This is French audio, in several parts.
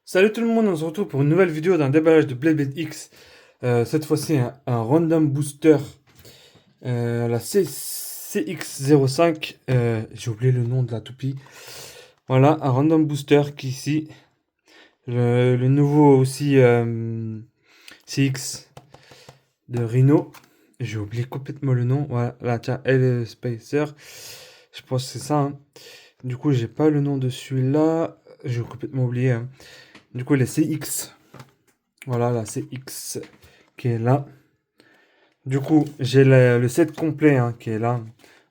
Salut tout le monde, on se retrouve pour une nouvelle vidéo d'un déballage de Blade X. Cette fois-ci un random booster, la CX05. J'ai oublié le nom de la toupie. Voilà, un random booster qui ici. Le nouveau aussi CX de Rhino. J'ai oublié complètement le nom. Voilà, là, tiens, L Spacer. Je pense que c'est ça, hein. Du coup, j'ai pas le nom de celui-là. J'ai complètement oublié, hein. Du coup, les CX. Voilà, la CX qui est là. Du coup, j'ai le set complet, hein, qui est là.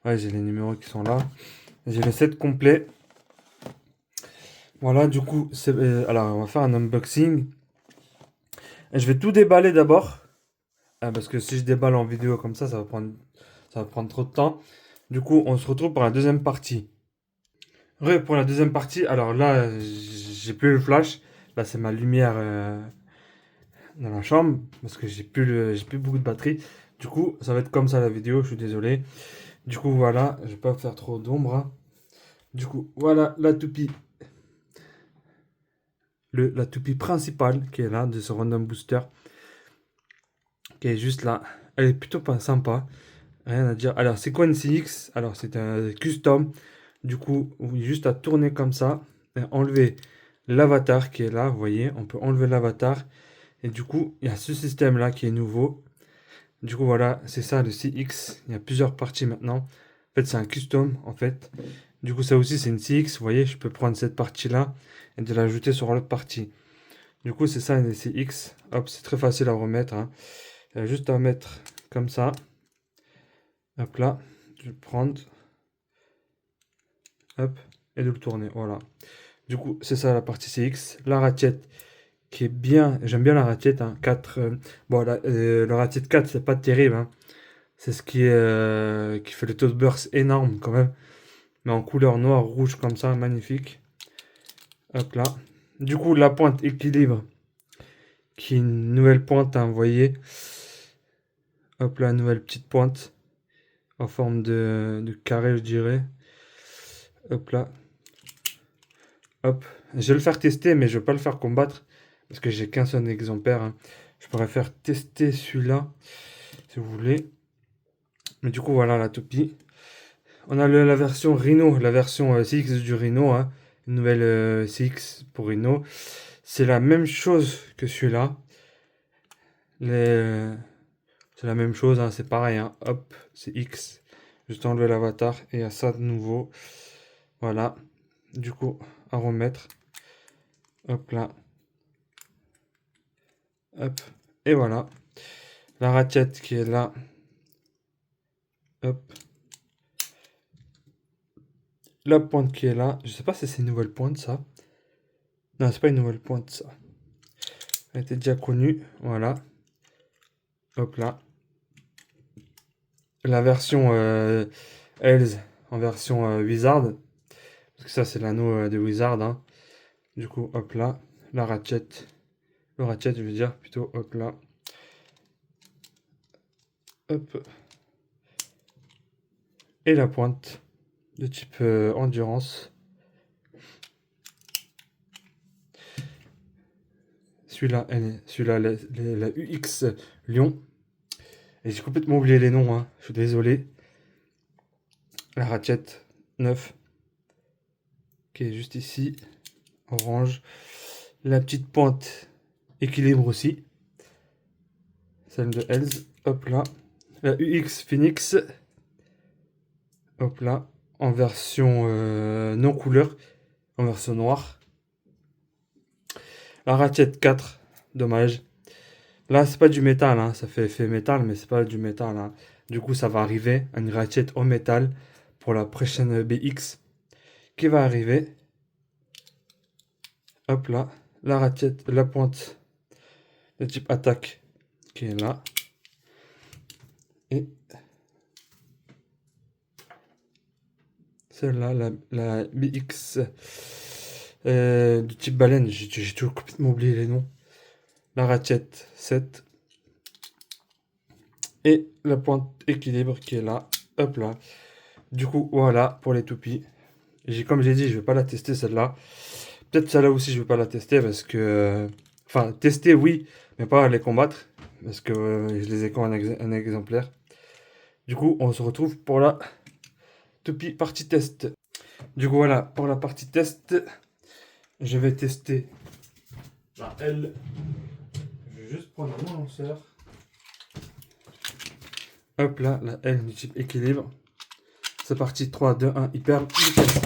Ouais, j'ai les numéros qui sont là. J'ai le set complet. Voilà, du coup, alors on va faire un unboxing. Et je vais tout déballer d'abord. Parce que si je déballe en vidéo comme ça va prendre trop de temps. Du coup, on se retrouve pour la deuxième partie. Pour la deuxième partie, alors là, j'ai plus le flash. Là, c'est ma lumière dans la chambre. Parce que j'ai plus beaucoup de batterie. Du coup, ça va être comme ça la vidéo, je suis désolé. Du coup, voilà, je vais pas faire trop d'ombre, hein. Du coup, voilà la toupie, la toupie principale qui est là de ce random booster, qui est juste là. Elle est plutôt pas sympa, rien à dire. Alors, c'est quoi une CX? Alors, c'est un custom. Du coup, juste à tourner comme ça, et enlever l'avatar qui est là. Vous voyez, on peut enlever l'avatar. Et du coup, il y a ce système là qui est nouveau. Du coup, voilà, c'est ça le CX. Il y a plusieurs parties maintenant. En fait, c'est un custom en fait. Du coup, ça aussi, c'est une CX. Vous voyez, je peux prendre cette partie-là et de l'ajouter sur l'autre partie. Du coup, c'est ça une CX. Hop, c'est très facile à remettre, hein. Il y a juste à mettre comme ça. Hop là. Je vais prendre. Hop. Et de le tourner. Voilà. Du coup, c'est ça la partie CX. La ratchet qui est bien. J'aime bien la ratchet, hein. 4. Bon, la ratchet 4, c'est pas terrible, hein. C'est ce qui fait le taux de burst énorme quand même. Mais en couleur noire, rouge comme ça, magnifique. Hop là. Du coup, la pointe équilibre, qui est une nouvelle pointe, hein, vous voyez. Hop là, nouvelle petite pointe, en forme de carré, je dirais. Hop là. Hop. Je vais le faire tester, mais je vais pas le faire combattre, parce que j'ai qu'un seul exemplaire, hein. Je pourrais faire tester celui-là, si vous voulez. Mais du coup, voilà la toupie. On a la version Rhino, la version CX du Rhino, hein. Une nouvelle CX pour Rhino. C'est la même chose que celui-là. Les, C'est la même chose, hein, c'est pareil, hein. Hop, c'est X. Juste enlever l'avatar et il y a ça de nouveau. Voilà. Du coup, à remettre. Hop là. Hop. Et voilà. La ratchette qui est là. Hop. La pointe qui est là. Je sais pas si c'est une nouvelle pointe, ça. Non, c'est pas une nouvelle pointe, ça. Elle était déjà connue. Voilà. Hop là. La version Hells en version Wizard. Parce que ça, c'est l'anneau de Wizard, hein. Du coup, hop là. La ratchette. Le ratchet, je veux dire, plutôt. Hop là. Hop. Et la pointe de type endurance. Celui-là, la UX Lyon. Et j'ai complètement oublié les noms, hein. Je suis désolé. La ratchet 9 qui est juste ici, orange. La petite pointe équilibre aussi, celle de Hells. Hop là. La UX Phoenix. Hop là. En version non couleur, en version noire. La ratchet 4, dommage. Là, c'est pas du métal, hein. Ça fait effet métal, mais c'est pas du métal, hein. Du coup, ça va arriver, une ratchet en métal pour la prochaine BX qui va arriver. Hop là, la ratchet, la pointe de type attaque qui est là. Et celle-là, la BX du type baleine, j'ai toujours complètement oublié les noms. La ratchet 7 et la pointe équilibre qui est là. Hop là. Du coup, voilà pour les toupies. Comme j'ai dit, je vais pas la tester celle-là Peut-être celle-là aussi, je vais pas la tester parce que... Enfin, tester, oui, mais pas les combattre. Parce que je les ai qu'en un exemplaire. Du coup, on se retrouve pour la partie test. Du coup, voilà, pour la partie test, je vais tester la L. Je vais juste prendre mon lanceur. Hop là, la L du type équilibre. C'est parti, 3, 2, 1, hyper vitesse.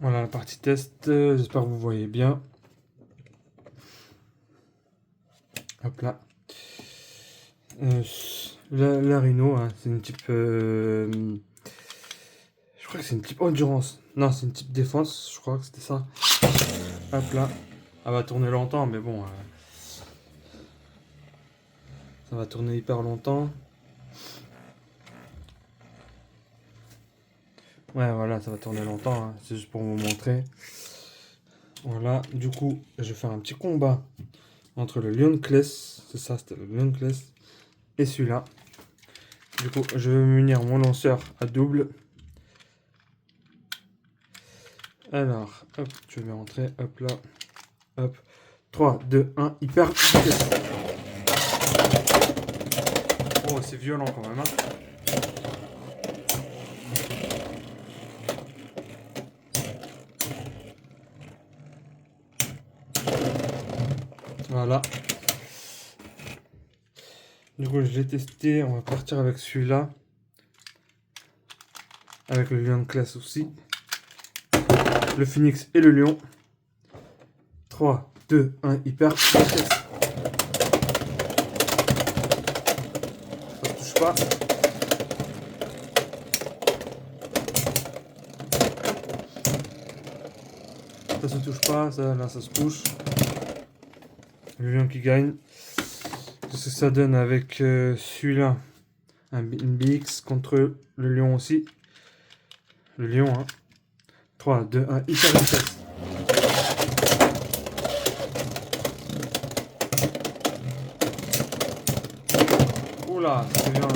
Voilà la partie test, j'espère que vous voyez bien. Hop là. La Rhino, hein, c'est une type... je crois que c'est une type endurance. Non, c'est une type défense, je crois que c'était ça. Hop là. Elle va tourner longtemps, mais bon... ça va tourner hyper longtemps. Ouais, voilà, ça va tourner longtemps, hein. C'est juste pour vous montrer. Voilà, du coup, je vais faire un petit combat entre le Lionclès, c'est ça, c'était le Lionclès, et celui-là. Du coup, je vais munir mon lanceur à double. Alors, hop, je vais rentrer, hop là, hop. 3, 2, 1, hyper vitesse. Oh, c'est violent quand même, hein. Voilà. Du coup, je l'ai testé. On va partir avec celui-là. Avec le lion de classe aussi. Le phoenix et le lion. 3, 2, 1, hyper vitesse. Ça se touche pas. Ça se touche pas. Ça, là, ça se touche. Le lion qui gagne. Qu'est-ce que ça donne avec celui-là? Une BX contre le lion aussi. Le lion, hein. 3, 2, 1, hyper vitesse. Oula, c'est bien.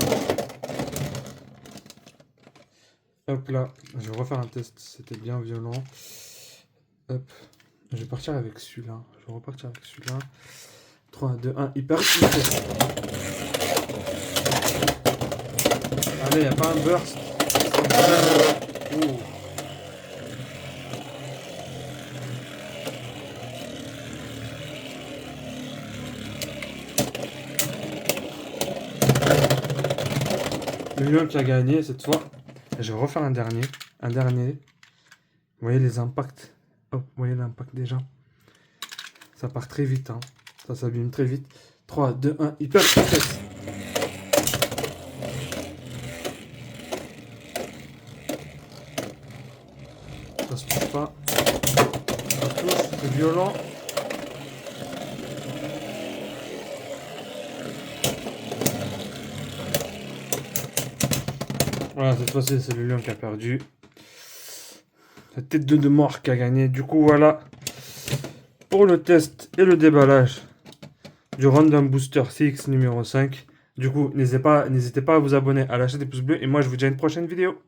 Hop là, je vais refaire un test. C'était bien violent. Hop. Je vais partir avec celui-là. Je vais repartir avec celui-là. 3, 2, 1, hyper vitesse. Allez, il n'y a pas un burst. Oh. Le lion qui a gagné cette fois. Je vais refaire un dernier. Un dernier. Vous voyez les impacts. Hop, vous voyez l'impact déjà. Ça part très vite. Hein. Ça s'abîme très vite. 3, 2, 1, hyper vitesse. Ça se touche pas. Ça touche, c'est violent. Voilà, cette fois-ci, c'est le lion qui a perdu. La tête de mort qui a gagné. Du coup, voilà. Pour le test et le déballage du Random Booster CX numéro 5. Du coup, n'hésitez pas à vous abonner, à lâcher des pouces bleus. Et moi, je vous dis à une prochaine vidéo.